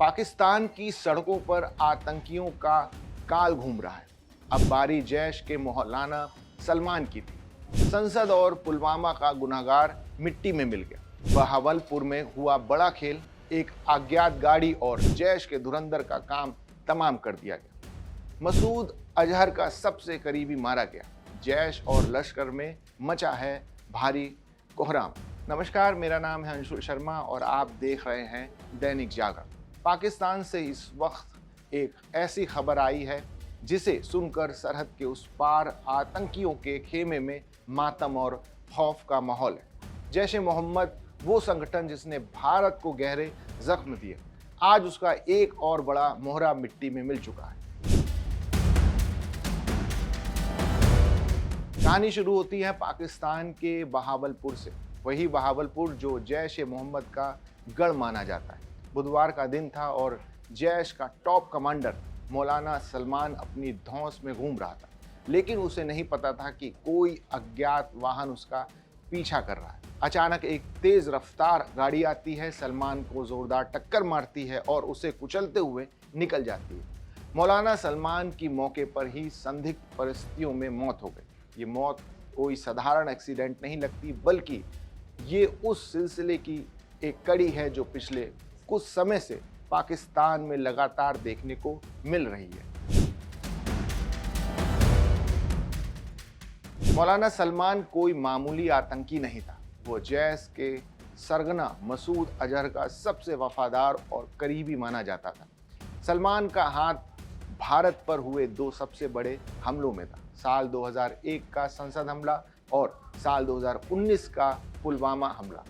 पाकिस्तान की सड़कों पर आतंकियों का काल घूम रहा है। अब बारी जैश के मौलाना सलमान की थी। संसद और पुलवामा का गुनहगार मिट्टी में मिल गया। बहावलपुर में हुआ बड़ा खेल, एक अज्ञात गाड़ी और जैश के धुरंधर का काम तमाम कर दिया गया। मसूद अजहर का सबसे करीबी मारा गया। जैश और लश्कर में मचा है भारी कोहराम। नमस्कार, मेरा नाम है अंशुल शर्मा और आप देख रहे हैं दैनिक जागरण। पाकिस्तान से इस वक्त एक ऐसी खबर आई है जिसे सुनकर सरहद के उस पार आतंकियों के खेमे में मातम और खौफ का माहौल है। जैश ए मोहम्मद, वो संगठन जिसने भारत को गहरे जख्म दिए, आज उसका एक और बड़ा मोहरा मिट्टी में मिल चुका है। कहानी शुरू होती है पाकिस्तान के बहावलपुर से, वही बहावलपुर जो जैश ए मोहम्मद का गढ़ माना जाता है। बुधवार का दिन था और जैश का टॉप कमांडर मौलाना सलमान अपनी धौंस में घूम रहा था, लेकिन उसे नहीं पता था कि कोई अज्ञात वाहन उसका पीछा कर रहा है। अचानक एक तेज रफ्तार गाड़ी आती है, सलमान को जोरदार टक्कर मारती है और उसे कुचलते हुए निकल जाती है। मौलाना सलमान की मौके पर ही संदिग्ध परिस्थितियों में मौत हो गई। ये मौत कोई साधारण एक्सीडेंट नहीं लगती, बल्कि ये उस सिलसिले की एक कड़ी है जो पिछले कुछ समय से पाकिस्तान में लगातार देखने को मिल रही है। मौलाना सलमान कोई मामूली आतंकी नहीं था। वो जैश के सरगना मसूद अजहर का सबसे वफादार और करीबी माना जाता था। सलमान का हाथ भारत पर हुए दो सबसे बड़े हमलों में था, साल 2001 का संसद हमला और साल 2019 का पुलवामा हमला।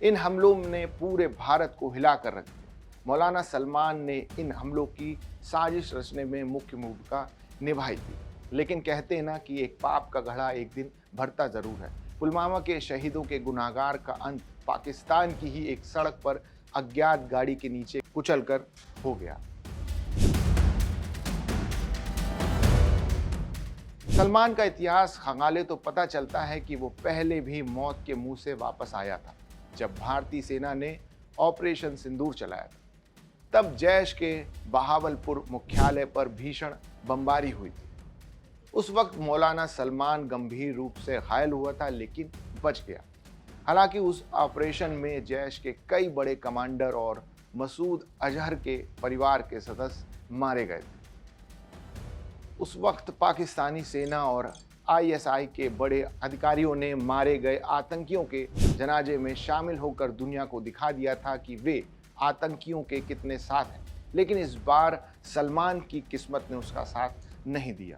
इन हमलों ने पूरे भारत को हिला कर रख दिया। मौलाना सलमान ने इन हमलों की साजिश रचने में मुख्य भूमिका निभाई थी, लेकिन कहते हैं ना कि एक पाप का घड़ा एक दिन भरता जरूर है। पुलवामा के शहीदों के गुनाहगार का अंत पाकिस्तान की ही एक सड़क पर अज्ञात गाड़ी के नीचे कुचलकर हो गया। सलमान का इतिहास खंगाले तो पता चलता है कि वो पहले भी मौत के मुंह से वापस आया था। जब भारतीय सेना ने ऑपरेशन सिंदूर चलाया था, तब जैश के बहावलपुर मुख्यालय पर भीषण बमबारी हुई थी। उस वक्त मौलाना सलमान गंभीर रूप से घायल हुआ था, लेकिन बच गया। हालांकि उस ऑपरेशन में जैश के कई बड़े कमांडर और मसूद अजहर के परिवार के सदस्य मारे गए थे। उस वक्त पाकिस्तानी सेना और आईएसआई के बड़े अधिकारियों ने मारे गए आतंकियों के जनाजे में शामिल होकर दुनिया को दिखा दिया था कि वे आतंकियों के कितने साथ हैं। लेकिन इस बार सलमान की किस्मत ने उसका साथ नहीं दिया।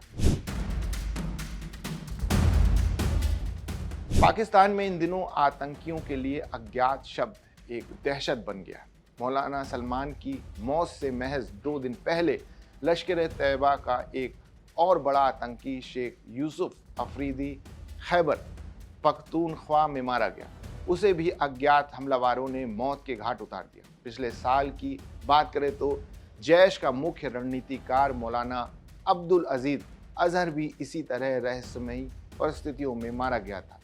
पाकिस्तान में इन दिनों आतंकियों के लिए अज्ञात शब्द एक दहशत बन गया। मौलाना सलमान की मौत से महज 2 दिन पहले लश्कर-ए-तैयबा का एक और बड़ा आतंकी शेख यूसुफ अफरीदी खैबर पख्तूनख्वा में मारा गया। उसे भी अज्ञात हमलावरों ने मौत के घाट उतार दिया। पिछले साल की बात करें तो जैश का मुख्य रणनीतिकार मौलाना अब्दुल अजीज अजहर भी इसी तरह रहस्यमयी परिस्थितियों में मारा गया था।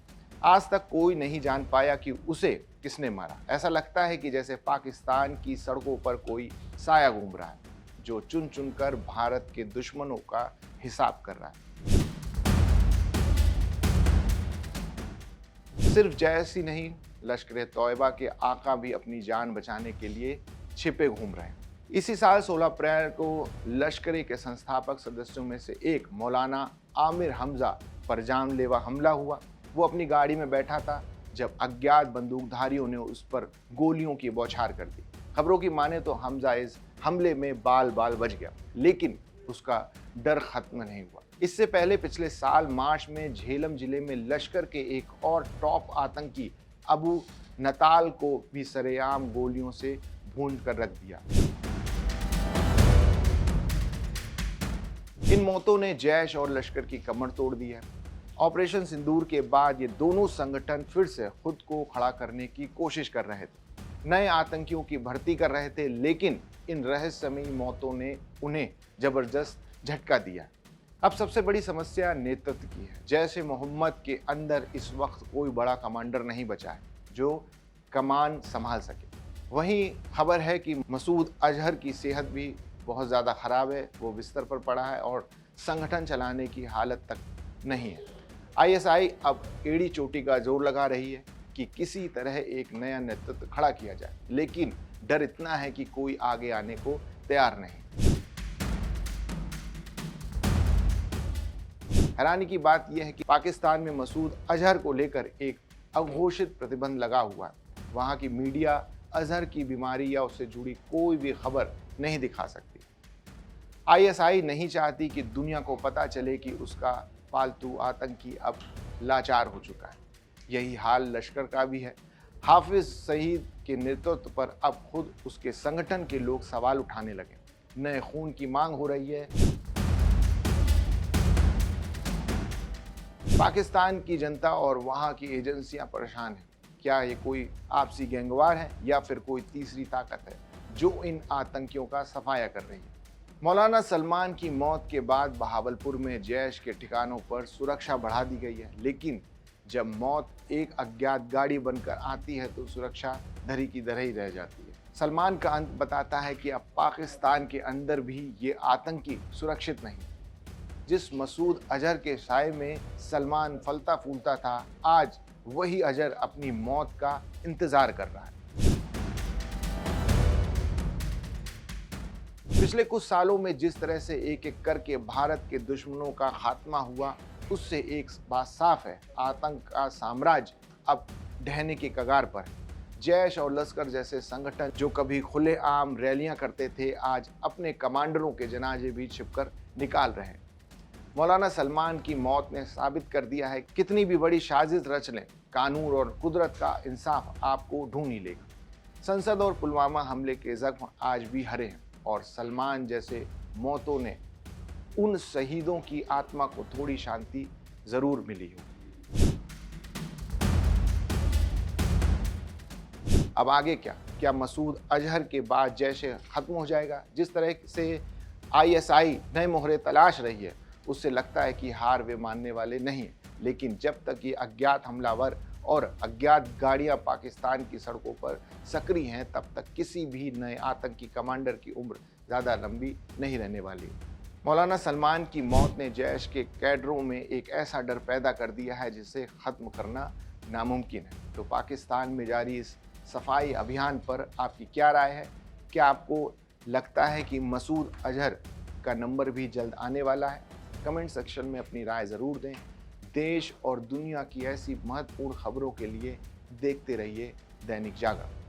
आज तक कोई नहीं जान पाया कि उसे किसने मारा। ऐसा लगता है कि जैसे पाकिस्तान की सड़कों पर कोई साया घूम रहा है जो चुन चुनकर भारत के दुश्मनों का हिसाब कर रहा है। सिर्फ जैश ही नहीं, लश्कर-ए-तौयबा के आका भी अपनी जान बचाने के लिए छिपे घूम रहे हैं। इसी साल 16 अप्रैल को लश्कर के संस्थापक सदस्यों में से एक मौलाना आमिर हमजा पर जानलेवा हमला हुआ। वो अपनी गाड़ी में बैठा था जब अज्ञात बंदूकधारियों ने उस पर गोलियों की बौछार कर दी। खबरों की माने तो हमजा इस हमले में बाल बाल बच गया, लेकिन उसका डर खत्म नहीं हुआ। इससे पहले पिछले साल मार्च में झेलम जिले में लश्कर के एक और टॉप आतंकी अबू नताल को भी सरेआम गोलियों से भून कर रख दिया। इन मौतों ने जैश और लश्कर की कमर तोड़ दी है। ऑपरेशन सिंदूर के बाद ये दोनों संगठन फिर से खुद को खड़ा करने की कोशिश कर रहे थे। नए आतंकियों की भर्ती कर रहे थे, लेकिन इन रहस्यमयी मौतों ने उन्हें जबरदस्त झटका दिया। अब सबसे बड़ी समस्या नेतृत्व की है। जैश ए मोहम्मद के अंदर इस वक्त कोई बड़ा कमांडर नहीं बचा है जो कमान संभाल सके। वहीं खबर है कि मसूद अजहर की सेहत भी बहुत ज़्यादा ख़राब है, वो बिस्तर पर पड़ा है और संगठन चलाने की हालत तक नहीं है। आईएसआई अब एड़ी चोटी का जोर लगा रही है कि किसी तरह एक नया नेतृत्व खड़ा किया जाए, लेकिन डर इतना है कि कोई आगे आने को तैयार नहीं। हैरानी की बात यह है कि पाकिस्तान में मसूद अजहर को लेकर एक अघोषित प्रतिबंध लगा हुआ है। वहाँ की मीडिया अजहर की बीमारी या उससे जुड़ी कोई भी खबर नहीं दिखा सकती। आईएसआई नहीं चाहती कि दुनिया को पता चले कि उसका पालतू आतंकी अब लाचार हो चुका है। यही हाल लश्कर का भी है। हाफिज सईद के नेतृत्व पर अब खुद उसके संगठन के लोग सवाल उठाने लगे। नए खून की मांग हो रही है। पाकिस्तान की जनता और वहाँ की एजेंसियां परेशान हैं। क्या ये कोई आपसी गैंगवार है या फिर कोई तीसरी ताकत है जो इन आतंकियों का सफाया कर रही है? मौलाना सलमान की मौत के बाद बहावलपुर में जैश के ठिकानों पर सुरक्षा बढ़ा दी गई है, लेकिन जब मौत एक अज्ञात गाड़ी बनकर आती है तो सुरक्षा धरी की धरी ही रह जाती है। सलमान का अंत बताता है कि अब पाकिस्तान के अंदर भी ये आतंकी सुरक्षित नहीं। जिस मसूद अजहर के साए में सलमान फलता फूलता था, आज वही अजहर अपनी मौत का इंतजार कर रहा है। पिछले कुछ सालों में जिस तरह से एक एक करके भारत के दुश्मनों का खात्मा हुआ, उससे एक बात साफ है, आतंक का साम्राज्य अब ढहने की कगार पर है। जैश और लश्कर जैसे संगठन जो कभी खुलेआम रैलियां करते थे, आज अपने कमांडरों के जनाजे भी छिपकर निकाल रहे हैं। मौलाना सलमान की मौत ने साबित कर दिया है, कितनी भी बड़ी साजिश रच लें, कानून और कुदरत का इंसाफ आपको ढूंढ ही लेगा। संसद और पुलवामा हमले के जख्म आज भी हरे हैं और सलमान जैसे मौतों ने उन शहीदों की आत्मा को थोड़ी शांति जरूर मिली हो। अब आगे क्या मसूद अजहर के बाद जैसे खत्म हो जाएगा? जिस तरह से आईएसआई नए मोहरे तलाश रही है, उससे लगता है कि हार वे मानने वाले नहीं हैं। लेकिन जब तक ये अज्ञात हमलावर और अज्ञात गाड़ियां पाकिस्तान की सड़कों पर सक्रिय हैं, तब तक किसी भी नए आतंकी कमांडर की उम्र ज़्यादा लंबी नहीं रहने वाली। मौलाना सलमान की मौत ने जैश के कैडरों में एक ऐसा डर पैदा कर दिया है जिसे ख़त्म करना नामुमकिन है। तो पाकिस्तान में जारी इस सफाई अभियान पर आपकी क्या राय है? क्या आपको लगता है कि मसूद अजहर का नंबर भी जल्द आने वाला है? कमेंट सेक्शन में अपनी राय ज़रूर दें। देश और दुनिया की ऐसी महत्वपूर्ण खबरों के लिए देखते रहिए दैनिक जागरण।